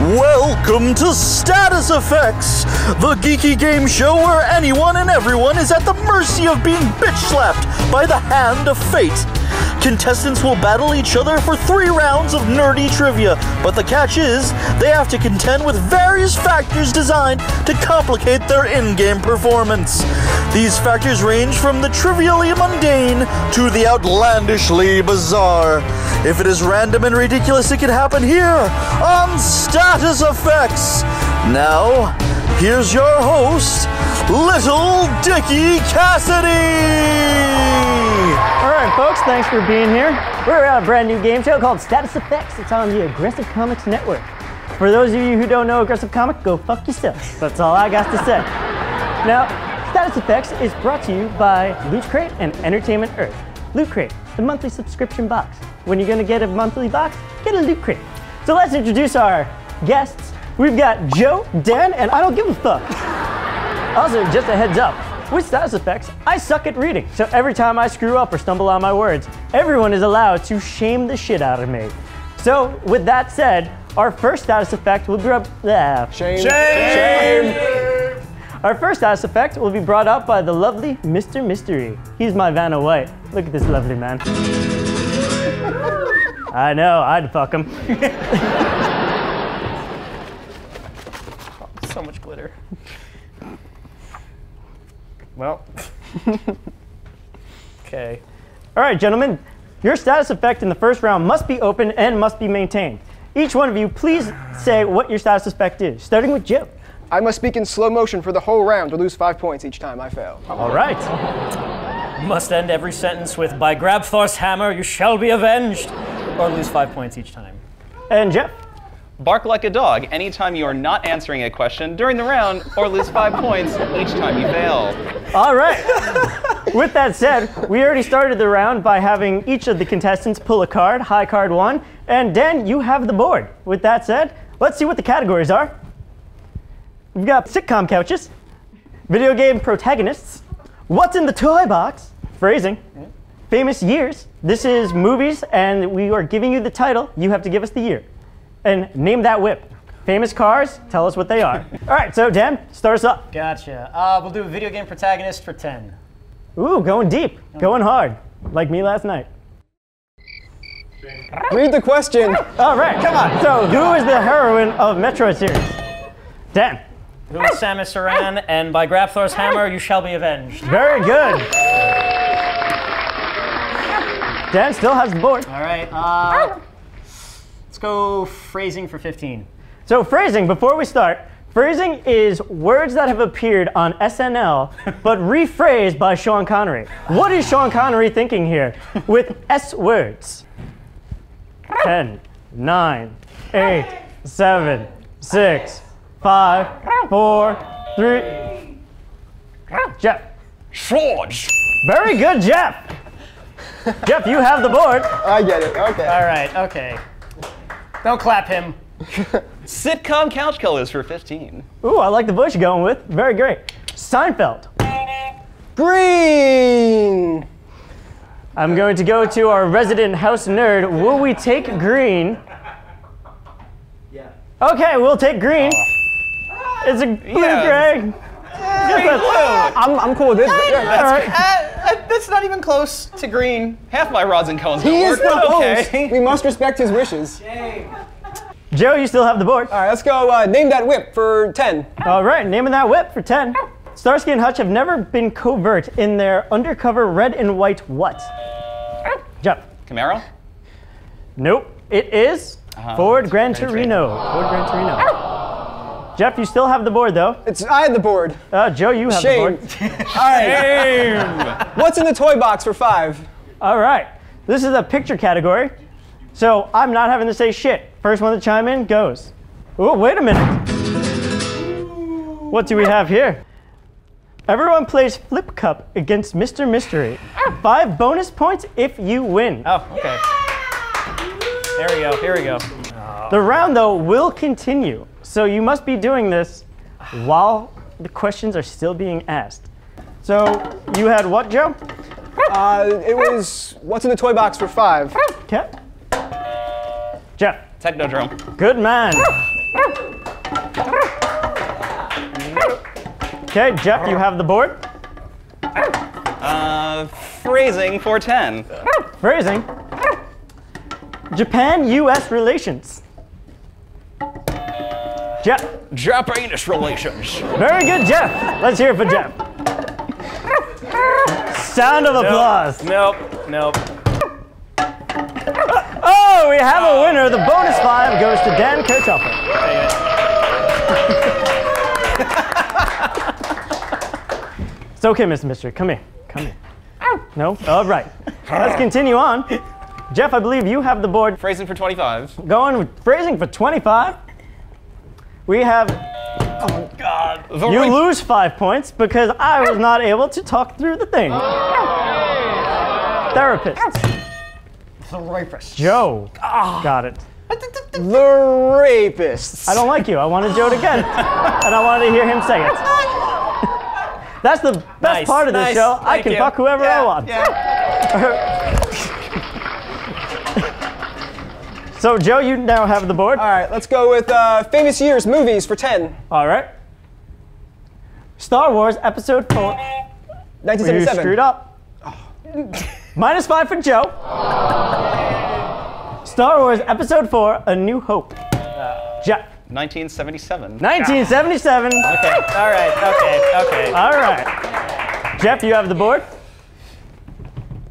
Welcome to Status Effects, the geeky game show where anyone and everyone is at the mercy of being bitch-slapped by the hand of fate. Contestants will battle each other for 3 rounds of nerdy trivia, but the catch is, they have to contend with various factors designed to complicate their in-game performance. These factors range from the trivially mundane to the outlandishly bizarre. If it is random and ridiculous, it can happen here on Status Effects. Now, here's your host, Little Dickie Cassidy! Alright folks, thanks for being here. We're at a brand new game show called Status Effects. It's on the Aggressive Comics Network. For those of you who don't know Aggressive Comic, go fuck yourself. That's all I got to say. Now, Status Effects is brought to you by LootCrate and Entertainment Earth. LootCrate, the monthly subscription box. When you're gonna get a monthly box, get a LootCrate. So let's introduce our guests. We've got Joe, Dan, and I don't give a fuck. Also, just a heads up, with Status Effects, I suck at reading. So every time I screw up or stumble on my words, everyone is allowed to shame the shit out of me. So with that said, our first Status Effect will be Shame. Our first Status Effect will be brought up by the lovely Mr. Mystery. He's my Vanna White. Look at this lovely man. I know, I'd fuck him. So much glitter. Well. Okay. All right, gentlemen. Your Status Effect in the first round must be open and must be maintained. Each one of you, please say what your Status Effect is, starting with Joe. I must speak in slow motion for the whole round to lose 5 points each time I fail. All right. You must end every sentence with, "By Grabthor's hammer you shall be avenged," or lose 5 points each time. And Jeff. Bark like a dog anytime you are not answering a question during the round, or lose 5 points each time you fail. All right. With that said, we already started the round by having each of the contestants pull a card, high card 1, and Dan, you have the board. With that said, let's see what the categories are. We've got sitcom couches, video game protagonists, what's in the toy box, phrasing, famous years. This is movies, and we are giving you the title. You have to give us the year. And name that whip. Famous cars, tell us what they are. All right, so Dan, start us up. Gotcha. We'll do a video game protagonist for 10. Ooh, going deep, going hard, like me last night. Read the question. All right, come on. So who is the heroine of Metroid series? Dan. Who is Samus Aran, and by Grabthor's hammer you shall be avenged. Very good. Dan still has the board. All right, let's go phrasing for 15. So phrasing, before we start, phrasing is words that have appeared on SNL, but rephrased by Sean Connery. What is Sean Connery thinking here with S words? 10, 9, 8, 7, 6, 5, 4, 3. Jeff. George! Very good, Jeff. Jeff, you have the board. I get it, okay. All right, okay. Don't clap him. Sitcom couch colors for 15. Ooh, I like the bush you're going with. Very great. Seinfeld. Green! I'm going to go to our resident house nerd. Will we take green? Yeah. Okay, we'll take green. It's a blue-gray. I'm cool with this. That's not even close to green. Half my rods and cones He don't is work, the but host. okay. We must respect his wishes. Joe, you still have the board. All right, let's go name that whip for 10. All right, naming that whip for 10. Starsky and Hutch have never been covert in their undercover red and white what? Jeff. Camaro? Nope. It is Ford Gran Torino. Ford Gran Torino. Jeff, you still have the board, though. I had the board. Joe, you have the board. All right. What's in the toy box for 5? All right. This is a picture category, so I'm not having to say shit. First one to chime in goes. Oh, wait a minute. What do we have here? Everyone plays Flip Cup against Mr. Mystery. 5 bonus points if you win. Oh, okay. There we go, here we go. The round, though, will continue. So you must be doing this while the questions are still being asked. So you had what, Joe? It was what's in the toy box for 5? Okay. Jeff. Technodrome. Good man. Okay, Jeff, you have the board. Phrasing for 10. Phrasing. Japan-U.S. relations. Jeff. Japanese relations. Very good, Jeff. Let's hear it for Jeff. Sound of applause. Nope. Oh, we have a winner. The bonus 5 goes to Dan Kirchhoffer. It's okay, Mr. Mystery. Come here. No? All right. Let's continue on. Jeff, I believe you have the board. Phrasing for 25. Going with phrasing for 25. We have. Oh, God. You lose 5 points because I was not able to talk through the thing. Therapist. The rapist. Joe. Got it. The rapist. I don't like you. I wanted Joe to get it. And I wanted to hear him say it. That's the best part of the show. I can fuck whoever I want. So, Joe, you now have the board. All right, let's go with famous years movies for 10. All right. Star Wars Episode 4. 1977. You screwed up. Minus 5 for Joe. Star Wars Episode 4, A New Hope. Jeff. 1977. 1977. Okay. All right. Okay. All right. Jeff, you have the board.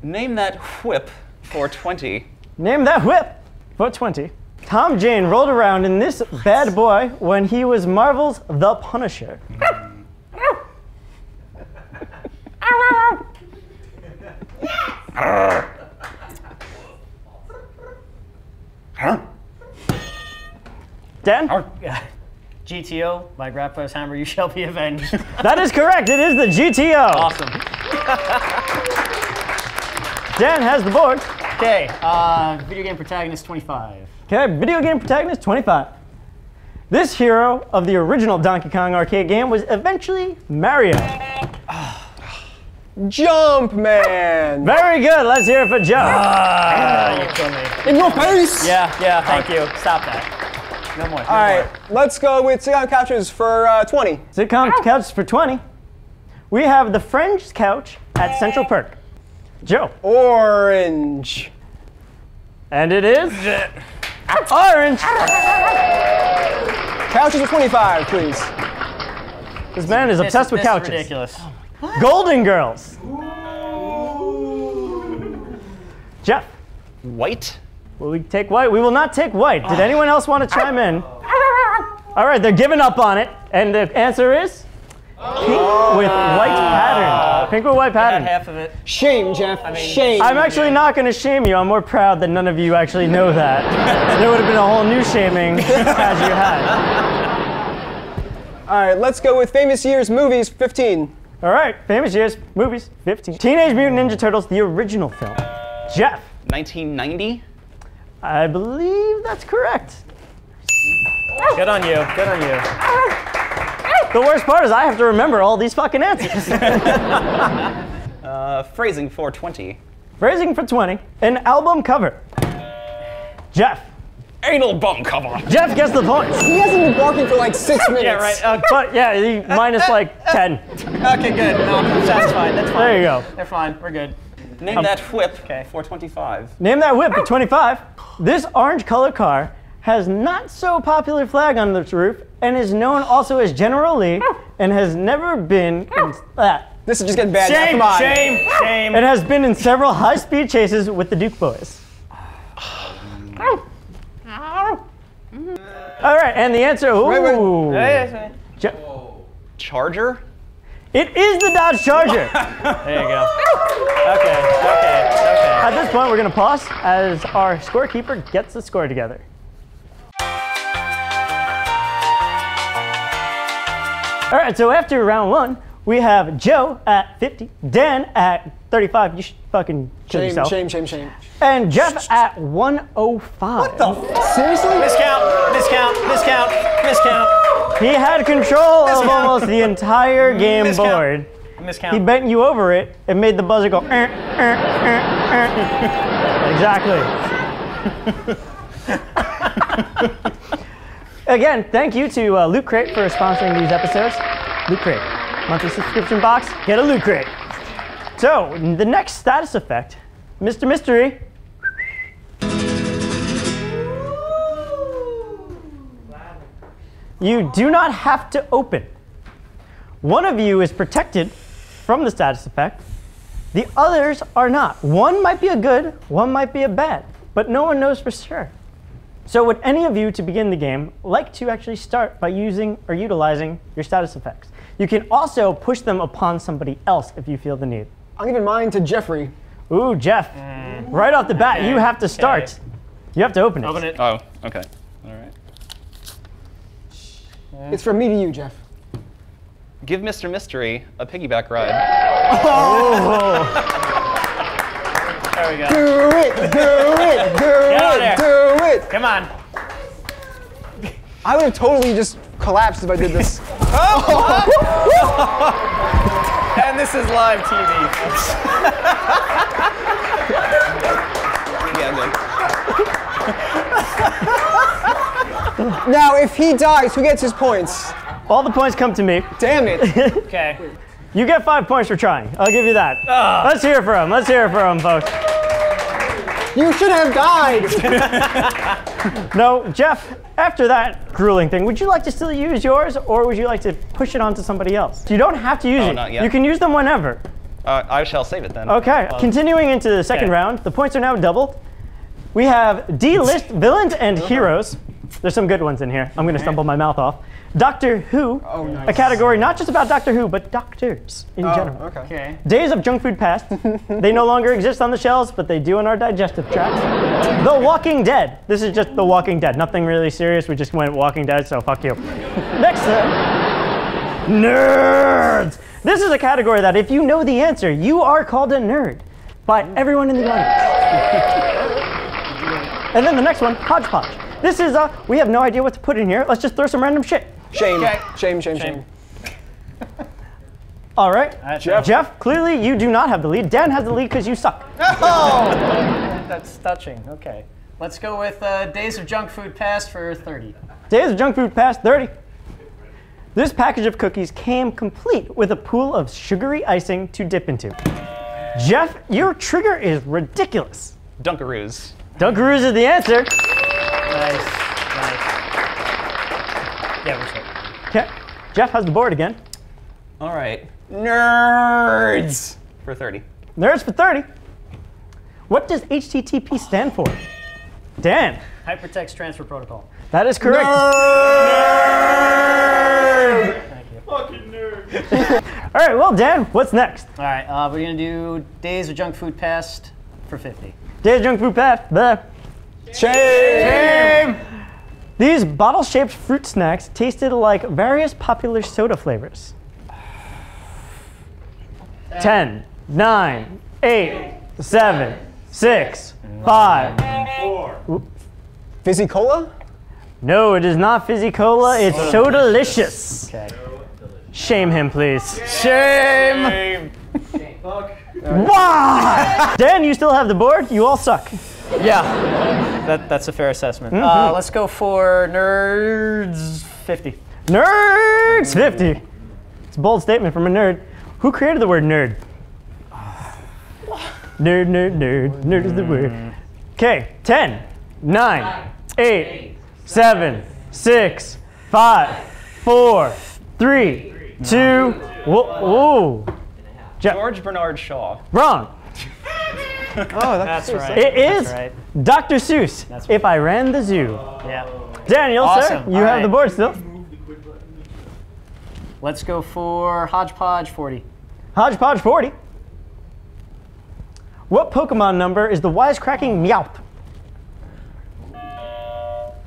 Name that whip for 20. Name that whip for 20. Tom Jane rolled around in this bad boy when he was Marvel's The Punisher. Dan? GTO, my grandpa's hammer, you shall be avenged. That is correct. It is the GTO. Awesome. Dan has the board. Okay, video game protagonist 25. Okay, video game protagonist 25. This hero of the original Donkey Kong arcade game was eventually Mario. Jumpman. Very good. Let's hear it for Joe. You kill me. In your face. Yeah, thank you. Stop that. No more. All right, let's go with sitcom couches for 20. Sitcom couches for 20. We have the Fringe couch at Central Perk. Joe. Orange. And it is orange. Couches for 25, please. This man is obsessed with couches. This is ridiculous. Golden Girls. Jeff. White. Will we take white? We will not take white. Did anyone else want to chime in? All right, they're giving up on it. And the answer is pink with white pattern. Pink with white pattern. Half of it. Shame, Jeff. Shame. I'm actually not going to shame you. I'm more proud that none of you actually know that. There would have been a whole new shaming as you had. All right, let's go with famous years movies 15. All right, famous years, movies, 15. Teenage Mutant Ninja Turtles, the original film. Jeff. 1990. I believe that's correct. Good on you. Good on you. The worst part is I have to remember all these fucking answers. Phrasing for 20. Phrasing for 20. An album cover. Jeff. Anal bum cover. Jeff gets the points. He hasn't been barking for like 6 minutes. Yeah, right. But yeah, he minus like 10. Okay, good. No, I'm satisfied. That's fine. There you go. They're fine. We're good. Name that whip Okay. for 25. Name that whip at 25. This orange colored car has not so popular flag on its roof and is known also as General Lee and has never been This is just getting bad. now. Shame, Come on. shame. It has been in several high-speed chases with the Duke Boys. All right, and the answer, ooh. Charger. It is the Dodge Charger. There you go. Okay. At this point, we're going to pause as our scorekeeper gets the score together. All right, so after round 1, we have Joe at 50, Dan at 35. You should fucking kill yourself. Shame. And Jeff at 105. What the seriously? Miscount. He had control of almost the entire game board. Miscount. He bent you over it and made the buzzer go. Exactly. Again, thank you to LootCrate for sponsoring these episodes. LootCrate, monthly subscription box, get a LootCrate. So, the next status effect, Mr. Mystery. You do not have to open. One of you is protected from the status effect. The others are not. One might be a good, one might be a bad, but no one knows for sure. So would any of you, to begin the game, like to actually start by using or utilizing your status effects? You can also push them upon somebody else if you feel the need. I'm giving mine to Jeffrey. Ooh, Jeff. Right off the bat, you have to start. You have to open it. Open it. Oh, okay. All right. It's from me to you, Jeff. Give Mr. Mystery a piggyback ride. There we go. Do it, do it, do out it, there. do it. Come on. I would have totally just collapsed if I did this. And this is live TV. Yeah, Now, if he dies, who gets his points? All the points come to me. Damn it. Okay. You get 5 points for trying. I'll give you that. Let's hear it for him. Let's hear it for him, folks. You should have died. No, Jeff, after that grueling thing, would you like to still use yours, or would you like to push it onto somebody else? You don't have to use it. not yet. You can use them whenever. I shall save it then. Okay, continuing into the second round, the points are now doubled. We have D-list villains and heroes. There's some good ones in here. I'm going to stumble my mouth off. Doctor Who, nice. a category not just about Doctor Who, but doctors in general. Okay. Days of Junk Food Past. They no longer exist on the shelves, but they do in our digestive tracts. The Walking Dead. This is just The Walking Dead. Nothing really serious. We just went Walking Dead, so fuck you. Next up, nerds. This is a category that if you know the answer, you are called a nerd by everyone in the audience. And then the next one, hodgepodge. This is we have no idea what to put in here. Let's just throw some random shit. Shame. Okay. Shame. All right, Jeff. clearly you do not have the lead. Dan has the lead because you suck. That's touching. Okay. Let's go with Days of Junk Food Past for 30. Days of Junk Food Past 30. This package of cookies came complete with a pool of sugary icing to dip into. Jeff, your trigger is ridiculous. Dunkaroos. Dunkaroos is the answer. Nice. Yeah, we're safe. Okay, Jeff has the board again. All right. Nerds for 30. Nerds for 30. What does HTTP stand for? Dan. Hypertext Transfer Protocol. That is correct. Thank you. Fucking nerd. All right, well, Dan, what's next? All right, we're going to do Days of Junk Food Past for 50. Days of Junk Food Past. Blah. Shame. These bottle-shaped fruit snacks tasted like various popular soda flavors. 10, 9, 8, 7, 6, 5. 4. Fizzy Cola? No, it is not Fizzy Cola. It's Sodalicious. Okay. Shame him, please. Shame. Why? Dan, you still have the board. You all suck. Yeah, that's a fair assessment. Let's go for Nerds 50. Nerds 50. It's a bold statement from a nerd. Who created the word nerd? Nerd, nerd, nerd. Nerd is the word. Okay, 10, 9, 8, 7, 6, 5, 4, 3, 2, whoa. George Bernard Shaw. Wrong. Oh, That's right. It is That's right. Dr. Seuss, That's If I Ran the Zoo. Yeah. Daniel, sir, Awesome. you All have right. the board still. Let's go for Hodgepodge 40. Hodgepodge 40. What Pokemon number is the wisecracking Meowth?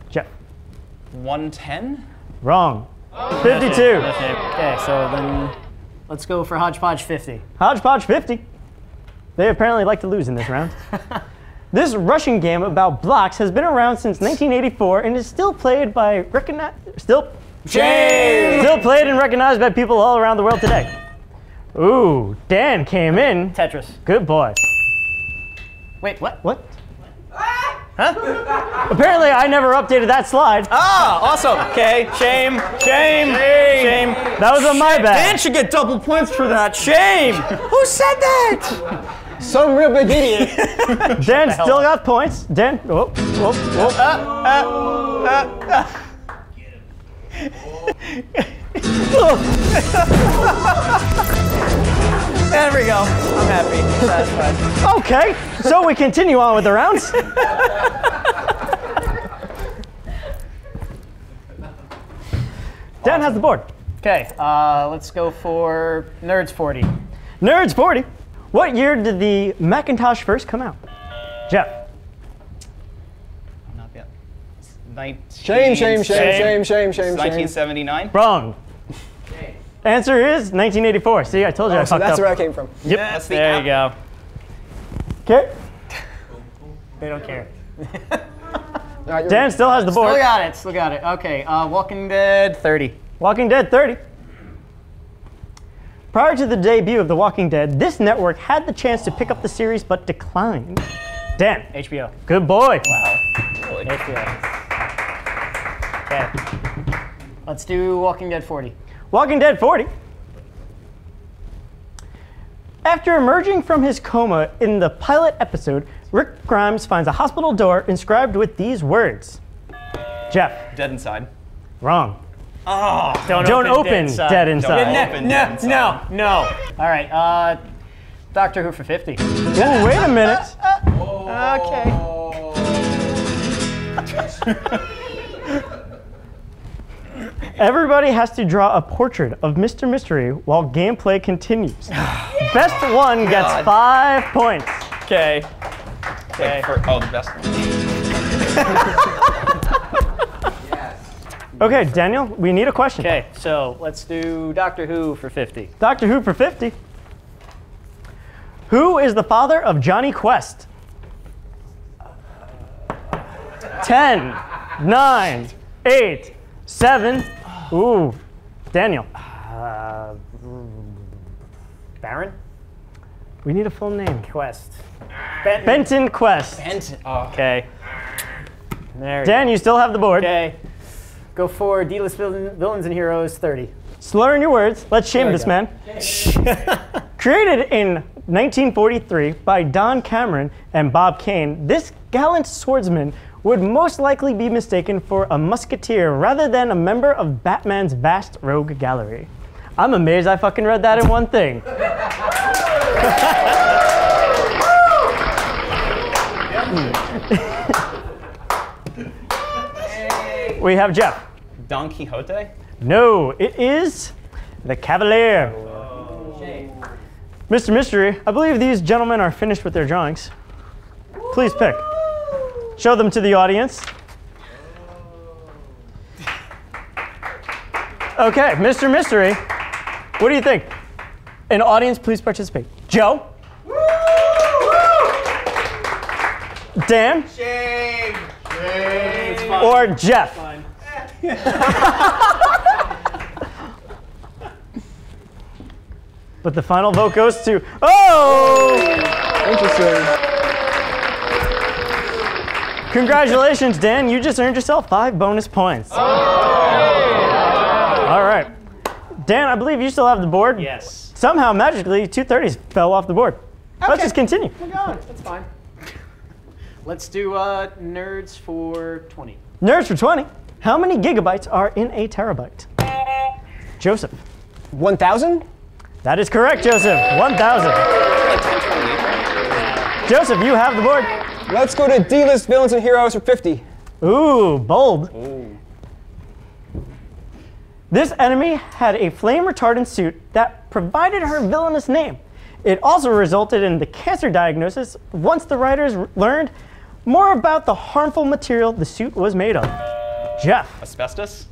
Jeff. 110? Wrong. 52. Okay, so then let's go for Hodgepodge 50. Hodgepodge 50. They apparently like to lose in this round. This Russian game about blocks has been around since 1984 and is still played by still played and recognized by people all around the world today. Ooh, Dan came in. Tetris. Good boy. Wait, what? What? Apparently, I never updated that slide. Ah, awesome. Okay, shame. That was on my bad. Dan should get double points for that. Shame. Who said that? Some real big idiot. Dan still got points. Dan, whoop. There we go. I'm happy. Satisfied. Okay, so we continue on with the rounds. Dan has the board. Okay, let's go for Nerds 40. Nerds 40. What year did the Macintosh first come out? Jeff. Not yet. Shame. 1979. Wrong. Answer is 1984. See, I told you I So fucked that's up. where I came from. Yep. That's the There you go. Okay. They don't care. All right, Dan still has the board. Still got it. Okay, Walking Dead 30. Walking Dead 30. Prior to the debut of The Walking Dead, this network had the chance to pick up the series but declined. Dan. HBO. Good boy. Wow. HBO. Okay. Let's do Walking Dead 40. Walking Dead 40. After emerging from his coma in the pilot episode, Rick Grimes finds a hospital door inscribed with these words. Jeff. Dead Inside. Wrong. Oh, Don't open Dead Inside. No. All right, Doctor Who for 50. Oh, wait a minute. Okay. Everybody has to draw a portrait of Mr. Mystery while gameplay continues. Best one gets 5 points. Okay. Wait, the best one. Okay, Daniel, we need a question. Okay, so let's do Doctor Who for 50. Doctor Who for 50. Who is the father of Johnny Quest? 10, 9, 8, 7. Ooh, Daniel. Baron? We need a full name. Quest. Benton Quest. Benton. Okay. There. Dan, you still have the board. Okay. Go for D-list villains and heroes 30. Slurring your words. Let's shame this man. Created in 1943 by Don Cameron and Bob Kane, this gallant swordsman would most likely be mistaken for a musketeer rather than a member of Batman's vast rogue gallery. I'm amazed I fucking read that in one thing. We have Jeff. Don Quixote? No, it is the Cavalier. Mr. Mystery, I believe these gentlemen are finished with their drawings. Please pick. Show them to the audience. Okay, Mr. Mystery, what do you think? And audience, please participate. Joe? Dan? Shame. Or Jeff? But the final vote goes to, Interesting. Congratulations, Dan. You just earned yourself 5 bonus points. All right. Dan, I believe you still have the board. Yes. Somehow, magically, 230s fell off the board. Let's just continue. Oh my God, that's fine. Let's do nerds for 20. Nerds for 20. How many gigabytes are in a terabyte? Joseph. 1,000? That is correct, Joseph. 1,000. Joseph, you have the board. Let's go to D-list villains and heroes for 50. Ooh, bold. This enemy had a flame retardant suit that provided her villainous name. It also resulted in the cancer diagnosis once the writers learned more about the harmful material the suit was made of. Jeff. Asbestos?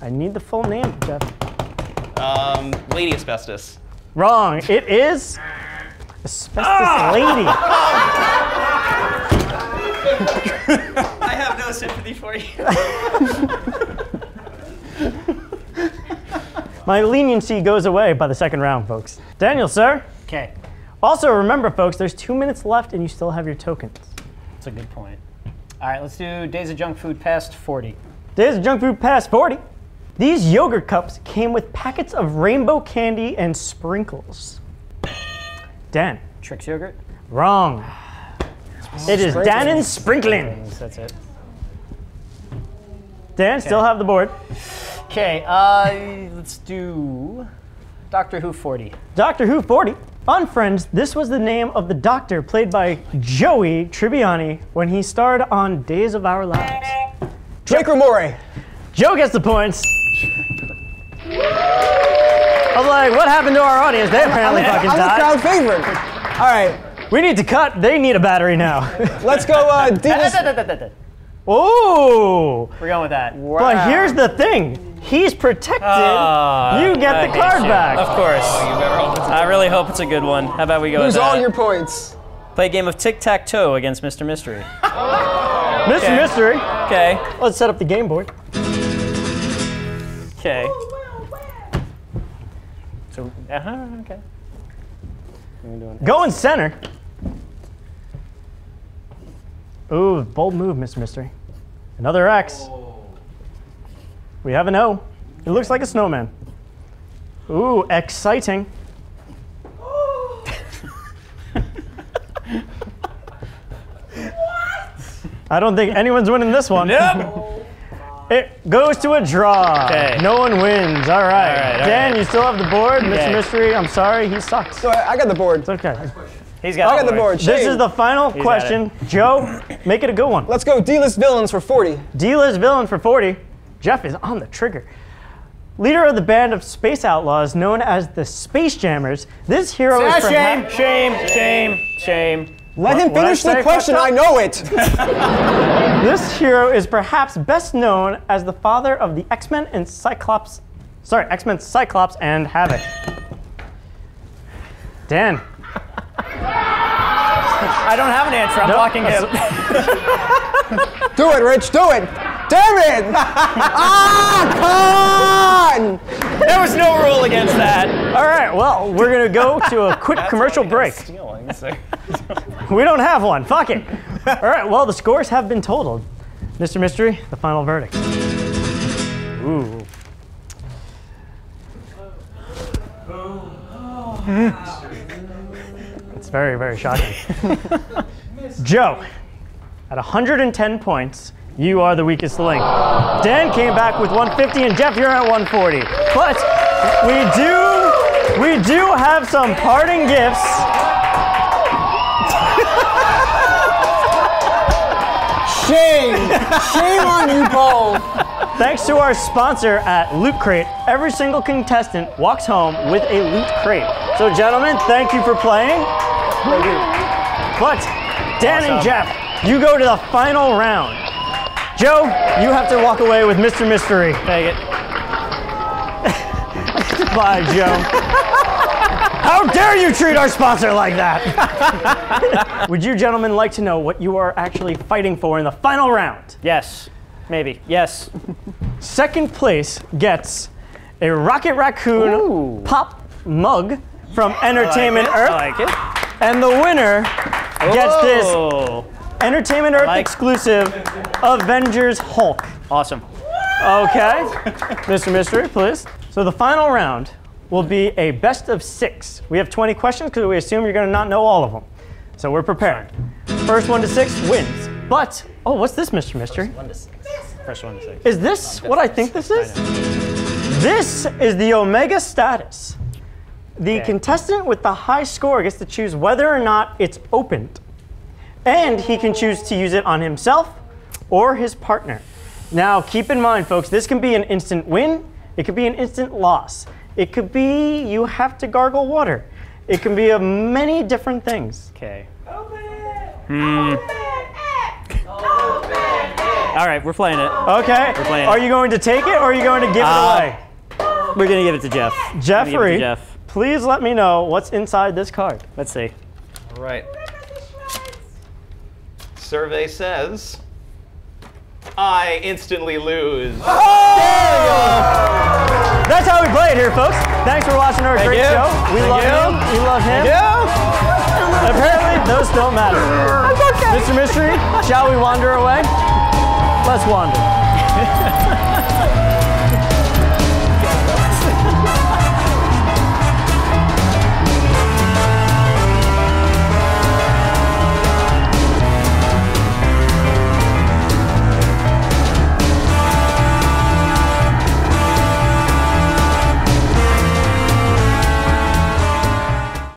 I need the full name, Jeff. Lady Asbestos. Wrong. It is Asbestos Lady. I have no sympathy for you. My leniency goes away by the second round, folks. Daniel, sir. Okay, Also, remember, folks, there's 2 minutes left and you still have your tokens. that's a good point. All right, let's do days of junk food past 40. Days of junk food past 40. These yogurt cups came with packets of rainbow candy and sprinkles. Dan. Trix yogurt? Wrong. It is Dannon Sprinklings. That's it. Dan, still have the board. Okay, let's do Doctor Who 40. Doctor Who 40. On Friends, this was the name of the Doctor played by Joey Tribbiani when he starred on Days of Our Lives. Draco Moray. Joe gets the points. I'm like, what happened to our audience? They apparently fucking I'm the died. crowd favorite. All right, We need to cut. They need a battery now. let's go. Ooh. We're going with that. Wow. But here's the thing. He's protected. You get I the hate card you. back. Of course. You better hope it's I really hope it's a good one. How about we go Lose with that? all your points. Play a game of tic-tac-toe against Mr. Mystery. Mr. Mystery. Okay. Let's set up the game board. Okay. So, okay. Go in center. Ooh, bold move, Mr. Mystery. Another X. We have an O. It looks like a snowman. Ooh, exciting. I don't think anyone's winning this one. Nope. It goes to a draw. Okay. No one wins. All right. all Dan, right. you still have the board. Okay. Mr. Mystery, I'm sorry, he sucks. So I got the board. It's okay. He's got, I got the board. This Shane. is the final He's question. Joe, make it a good one. Let's go D-list villains for 40. D-list villain for 40. Jeff is on the trigger. Leader of the band of space outlaws known as the Space Jammers, this hero is perhaps... Shame. Let him What'd I finish the say, question. fucked I know it. This hero is perhaps best known as the father of the X-Men and Cyclops... Sorry, X-Men, Cyclops, and Havoc. Dan. I don't have an answer. I'm blocking him. Do it, Rich. Do it. Damn it. Ah, come on. There was no rule against that. All right, well, we're going to go to a quick commercial break. Stealing, so. We don't have one. Fuck it. All right, well, the scores have been totaled. Mr. Mystery, the final verdict. Ooh. It's very, very shocking. Joe, at 110 points, you are the weakest link. Dan came back with 150, and Jeff, you're at 140. But we do have some parting gifts. Shame on you both. Thanks to our sponsor at LootCrate, every single contestant walks home with a loot crate. So gentlemen, thank you for playing. Thank you. But Dan and Jeff, you go to the final round. Joe, you have to walk away with Mr. Mystery. Take it. Bye, Joe. How dare you treat our sponsor like that? Would you gentlemen like to know what you are actually fighting for in the final round? Yes. Maybe. Yes. Second place gets a Rocket Raccoon pop mug from Entertainment Earth. I like it. And the winner gets this Oh. Entertainment Earth like- exclusive Avengers Hulk. Awesome. Okay. Mr. Mystery, please. So the final round will be a best of 6. We have 20 questions because we assume you're going to not know all of them. So we're prepared. First 1 to 6 wins. But, oh, what's this, Mr. Mystery? 1 to 6. First 1 to 6. Is this what I think this is? This is the Omega status. The contestant with the high score gets to choose whether or not it's opened. And he can choose to use it on himself or his partner. Now, keep in mind, folks, this can be an instant win. It could be an instant loss. It could be you have to gargle water. It can be many different things. Okay. All right, we're playing it. Okay. playing Are it. you going to take it or are you going to give it away? We're gonna give it to Jeff. Jeffrey, Jeff. please let me know what's inside this card. Let's see. All right. Survey says, I instantly lose. That's how we play it here, folks. Thanks for watching our great you. show. We Thank love you. him. We love him. Yeah. Apparently, those don't matter. I'm okay. Mr. Mystery, shall we wander away? Let's wander.